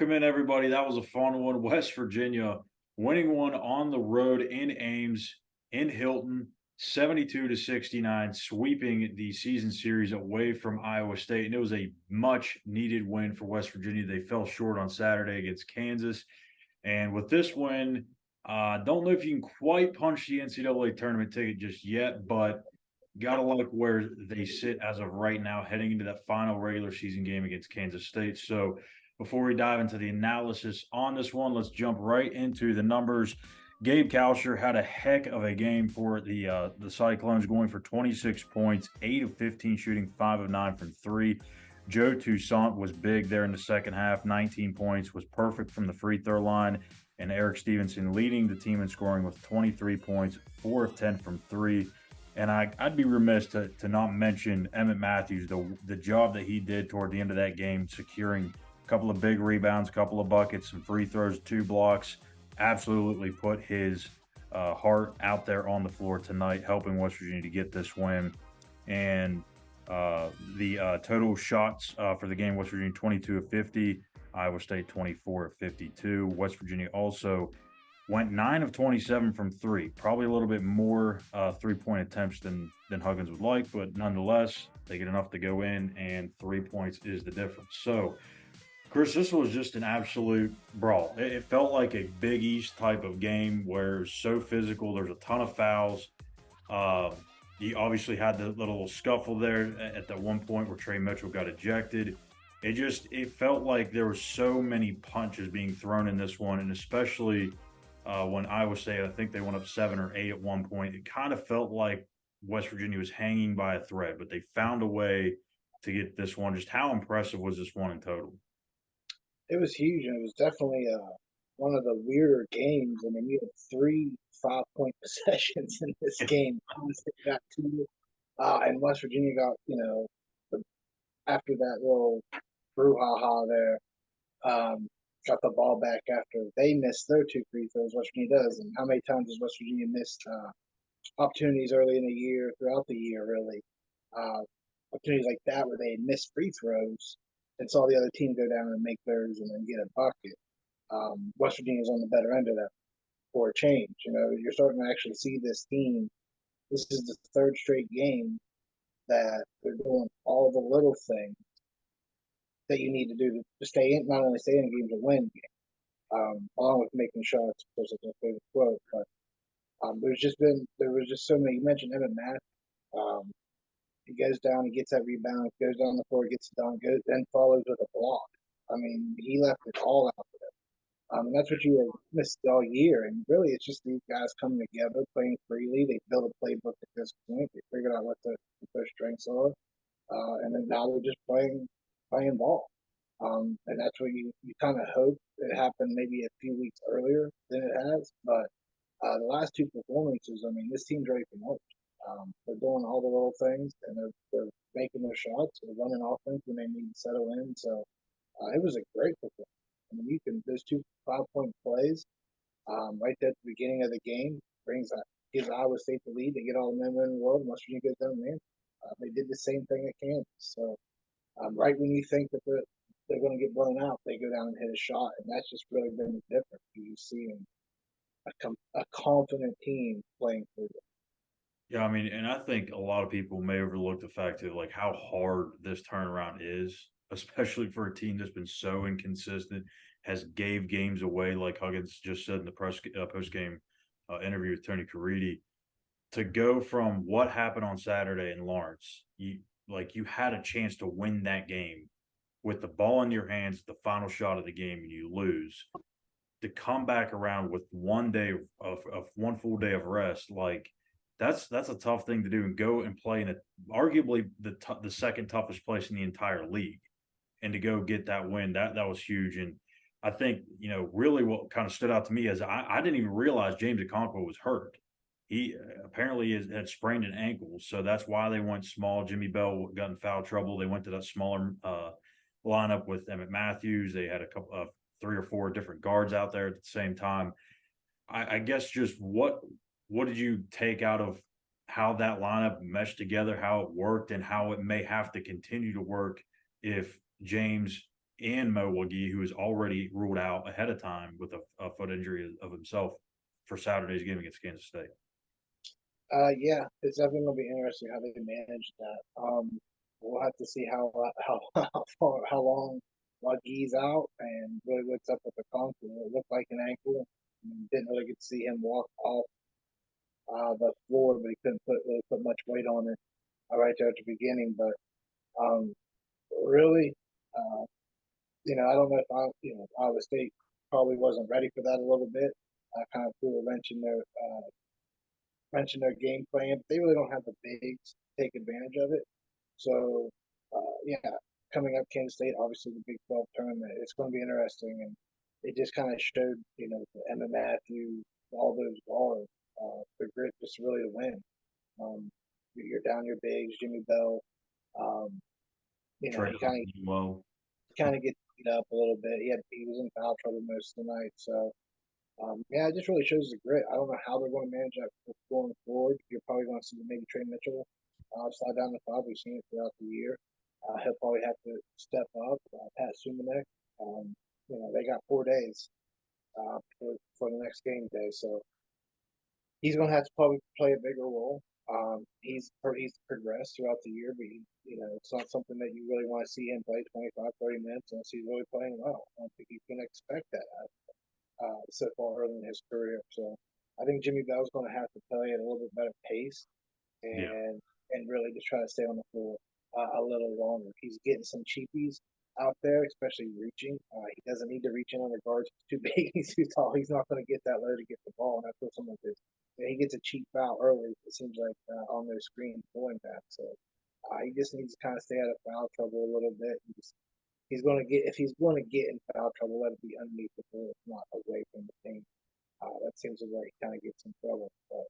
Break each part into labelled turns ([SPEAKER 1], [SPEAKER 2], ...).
[SPEAKER 1] Welcome in, everybody. That was a fun one. West Virginia winning one on the road in Ames, in Hilton, 72-69, sweeping the season series away from Iowa State. And it was a much needed win for West Virginia. They fell short on Saturday against Kansas. And with this win, don't know if you can quite punch the NCAA tournament ticket just yet, but gotta like where they sit as of right now, heading into that final regular season game against Kansas State. So before we dive into the analysis on this one, let's jump right into the numbers. Gabe Kalsher had a heck of a game for the Cyclones, going for 26 points, 8 of 15 shooting, 5 of 9 from 3. Joe Toussaint was big there in the second half, 19 points, was perfect from the free throw line. And Eric Stevenson leading the team in scoring with 23 points, 4 of 10 from 3. And I'd be remiss to not mention Emmett Matthews, the job that he did toward the end of that game, securing a couple of big rebounds, a couple of buckets, some free throws, 2 blocks. Absolutely put his heart out there on the floor tonight, helping West Virginia to get this win. And the total shots for the game, West Virginia 22 of 50, Iowa State 24 of 52. West Virginia also went 9 of 27 from 3. Probably a little bit more 3-point attempts than Huggins would like, but nonetheless, they get enough to go in, and 3 points is the difference. So, Chris, this was just an absolute brawl. It felt like a Big East type of game where it's so physical. There's a ton of fouls. You obviously had the little scuffle there at that one point where Trey Mitchell got ejected. It felt like there were so many punches being thrown in this one, and especially when Iowa State, I think they went up 7 or 8 at one point. It kind of felt like West Virginia was hanging by a thread, but they found a way to get this one. Just how impressive was this one in total?
[SPEAKER 2] It was huge, and it was definitely one of the weirder games. I mean, you had 3 5-point possessions in this game. Iowa State got 2, and West Virginia got, after that little brouhaha there, got the ball back after they missed their 2 free throws. West Virginia does, and how many times has West Virginia missed opportunities early in the year, throughout the year, really? Opportunities like that where they miss free throws and saw the other team go down and make theirs and then get a bucket. West Virginia's on the better end of that for a change. You're starting to actually see this team. This is the third straight game that they're doing all the little things that you need to do to stay in, not only stay in games, but win games. Along with making shots, of course, that's my favorite quote. But there was just so many. You mentioned Emmett Math. He goes down, he gets that rebound, goes down the floor, gets it done, then follows with a block. I mean, he left it all out there. And that's what you have missed all year. And really, it's just these guys coming together, playing freely. They build a playbook at this point. They figured out what their strengths are, and then now they're just playing ball. And that's what you kind of hope it happened maybe a few weeks earlier than it has. But the last 2 performances, I mean, this team's ready for more. They're doing all the little things, and they're making their shots. They're running offense when they need to settle in. So it was a great performance. I mean, those 2 5-point plays right there at the beginning of the game gives Iowa State the lead. They get all the men in the world. West Virginia goes down there. They did the same thing at Kansas. So right when you think that they're going to get blown out, they go down and hit a shot, and that's just really been the difference. You see a confident team playing for them.
[SPEAKER 1] Yeah, I mean, and I think a lot of people may overlook the fact of like how hard this turnaround is, especially for a team that's been so inconsistent, has gave games away, like Huggins just said in the post game interview with Tony Caridi. To go from what happened on Saturday in Lawrence, you had a chance to win that game with the ball in your hands, the final shot of the game, and you lose. To come back around with one day of one full day of rest, like that's a tough thing to do, and go and play in arguably the second toughest place in the entire league, and to go get that win, that was huge. And I think really what kind of stood out to me is I didn't even realize James Okonkwo was hurt. He apparently had sprained an ankle, so that's why they went small. Jimmy Bell got in foul trouble. They went to that smaller lineup with Emmett Matthews. They had a couple of 3 or 4 different guards out there at the same time. I guess just what did you take out of how that lineup meshed together, how it worked, and how it may have to continue to work if James and Milwaukee, who is already ruled out ahead of time with a foot injury of himself for Saturday's game against Kansas State.
[SPEAKER 2] Yeah, it's definitely gonna be interesting how they manage that. We'll have to see how long Wagi's out and really what's up with the concrete. It looked like an ankle. Didn't really get to see him walk off the floor, but he couldn't really put much weight on it right there at the beginning. But um, really, uh, I don't know if Iowa State probably wasn't ready for that a little bit. Kind of threw a wrench in their game plan. But they really don't have the bigs to take advantage of it. So, yeah, coming up Kansas State, obviously the Big 12 tournament, it's going to be interesting. And it just kind of showed, Emma Matthews, all those guards, the grit just really to win. You're down your bigs, Jimmy Bell. Um,
[SPEAKER 1] Trey
[SPEAKER 2] he
[SPEAKER 1] well,
[SPEAKER 2] kind of gets beat up a little bit. He was in foul trouble most of the night. So, yeah, it just really shows the grit. I don't know how they're going to manage that going forward. You're probably going to see maybe Trey Mitchell slide down the five. We've seen it throughout the year. He'll probably have to step up. Pat Sumanek, they got 4 days for the next game day, so he's going to have to probably play a bigger role. He's progressed throughout the year, but it's not something that you really want to see him play 25, 30 minutes unless he's really playing well. I don't think you can expect that so far early in his career. So I think Jimmy Bell's going to have to play at a little bit better pace
[SPEAKER 1] yeah,
[SPEAKER 2] and really just try to stay on the floor a little longer. He's getting some cheapies out there, especially reaching. He doesn't need to reach in on the guards. He's too big. He's too tall. He's not going to get that low to get the ball. And I feel some of his. He gets a cheap foul early. It seems like on those screens pulling back. So he just needs to kind of stay out of foul trouble a little bit. He's going to get if he's going to get in foul trouble, let it be underneath the ball, not away from the paint. That seems to where he kind of gets in trouble. But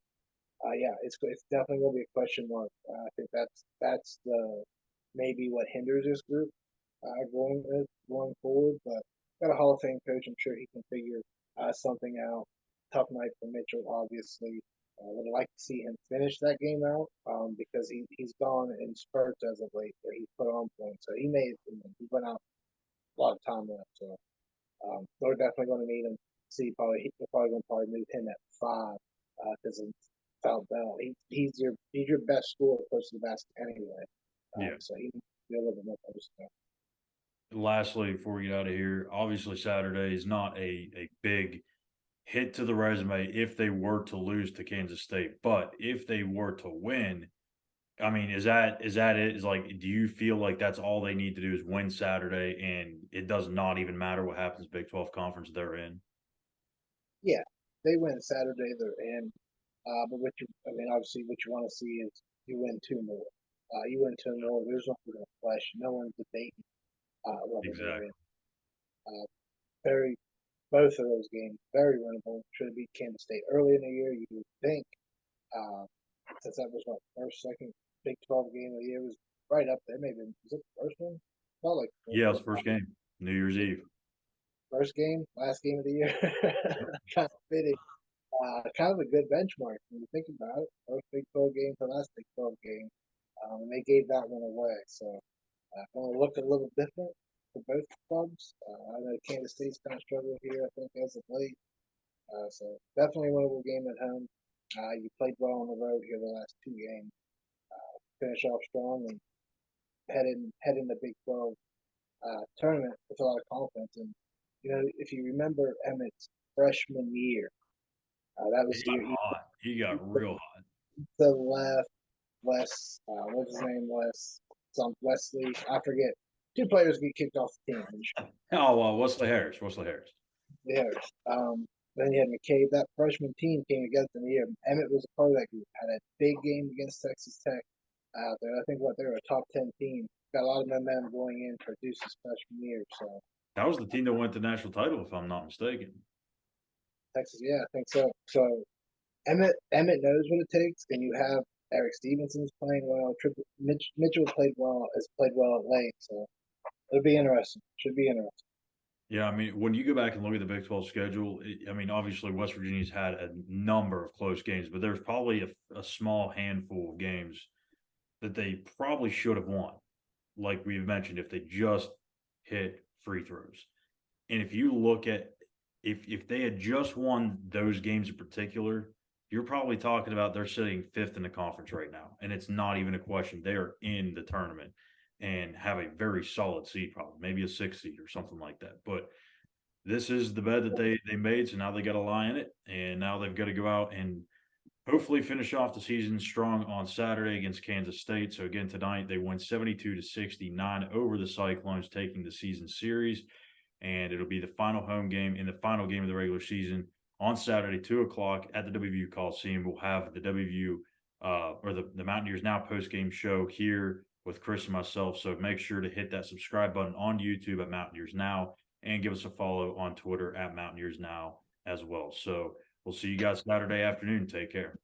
[SPEAKER 2] yeah, it's definitely going to be a question mark. I think that's the maybe what hinders this group going forward. But got a Hall of Fame coach. I'm sure he can figure something out. Tough night for Mitchell, obviously. Would like to see him finish that game out because he's gone in spurts as of late where he's put on points. So he went out a lot of time left. So they're definitely going to need him. They're probably going to move him at 5 because of Foul Bell. He's your best scorer close to the basket anyway.
[SPEAKER 1] yeah.
[SPEAKER 2] So he needs to be a little bit more posted.
[SPEAKER 1] Lastly, before we get out of here, obviously Saturday is not a big hit to the resume if they were to lose to Kansas State, but if they were to win, I mean, is that it? Is like, do you feel like that's all they need to do is win Saturday, and it does not even matter what happens Big 12 conference they're in?
[SPEAKER 2] Yeah, they win Saturday. They're in. But obviously, what you want to see is you win 2 more. You win 2 more. There's no question. No one's debating whether they're
[SPEAKER 1] Exactly.
[SPEAKER 2] in. Uh, very both of those games very winnable. Should have beat Kansas State early in the year. You would think uh, since that was what first, second Big 12 game of the year was right up there. Maybe was it the first one? Felt like the first
[SPEAKER 1] Yeah, it's
[SPEAKER 2] one.
[SPEAKER 1] the first game, New Year's Eve.
[SPEAKER 2] First game, last game of the year. Kind of fitting. Kind of a good benchmark when you think about it. First Big 12 game to last Big 12 game. And they gave that one away. So going to look a little different for both clubs. I know Kansas State's kind of struggling here, I think, as of late. So definitely a winnable game at home. You played well on the road here the last 2 games. Finish off strong and head in the Big 12 tournament with a lot of confidence. And if you remember Emmett's freshman year, that was
[SPEAKER 1] He
[SPEAKER 2] the
[SPEAKER 1] got
[SPEAKER 2] year
[SPEAKER 1] hot. He got real hot.
[SPEAKER 2] the left what's his name, some Wesley, I forget. 2 players get kicked off the team.
[SPEAKER 1] Oh, Wesley Harris. Wesley Harris.
[SPEAKER 2] Yeah. Then you had McCabe. That freshman team came together in the year. Emmett was a part of that group. Had a big game against Texas Tech out there. I think they were a top 10 team. Got a lot of momentum going in for Deuce's freshman year. So
[SPEAKER 1] That was the team that went to national title, if I'm not mistaken.
[SPEAKER 2] Texas, yeah, I think so. So Emmett knows what it takes, and you have Eric Stevenson's playing well. Mitchell has played well at late, so it'll be interesting. Should be interesting.
[SPEAKER 1] Yeah, I mean, when you go back and look at the Big 12 schedule, I mean, obviously West Virginia's had a number of close games, but there's probably a small handful of games that they probably should have won. Like we've mentioned, if they just hit free throws. And if you look at if they had just won those games in particular, you're probably talking about they're sitting 5th in the conference right now. And it's not even a question. They are in the tournament and have a very solid seed, probably maybe a 6th seed or something like that. But this is the bed that they made, so now they got to lie in it, and now they've got to go out and hopefully finish off the season strong on Saturday against Kansas State. So again, tonight they win 72-69 over the Cyclones, taking the season series, and it'll be the final home game in the final game of the regular season on Saturday, 2:00 at the WVU Coliseum. We'll have the WVU or the Mountaineers Now post-game show here with Chris and myself. So make sure to hit that subscribe button on YouTube at Mountaineers Now and give us a follow on Twitter at Mountaineers Now as well. So we'll see you guys Saturday afternoon. Take care.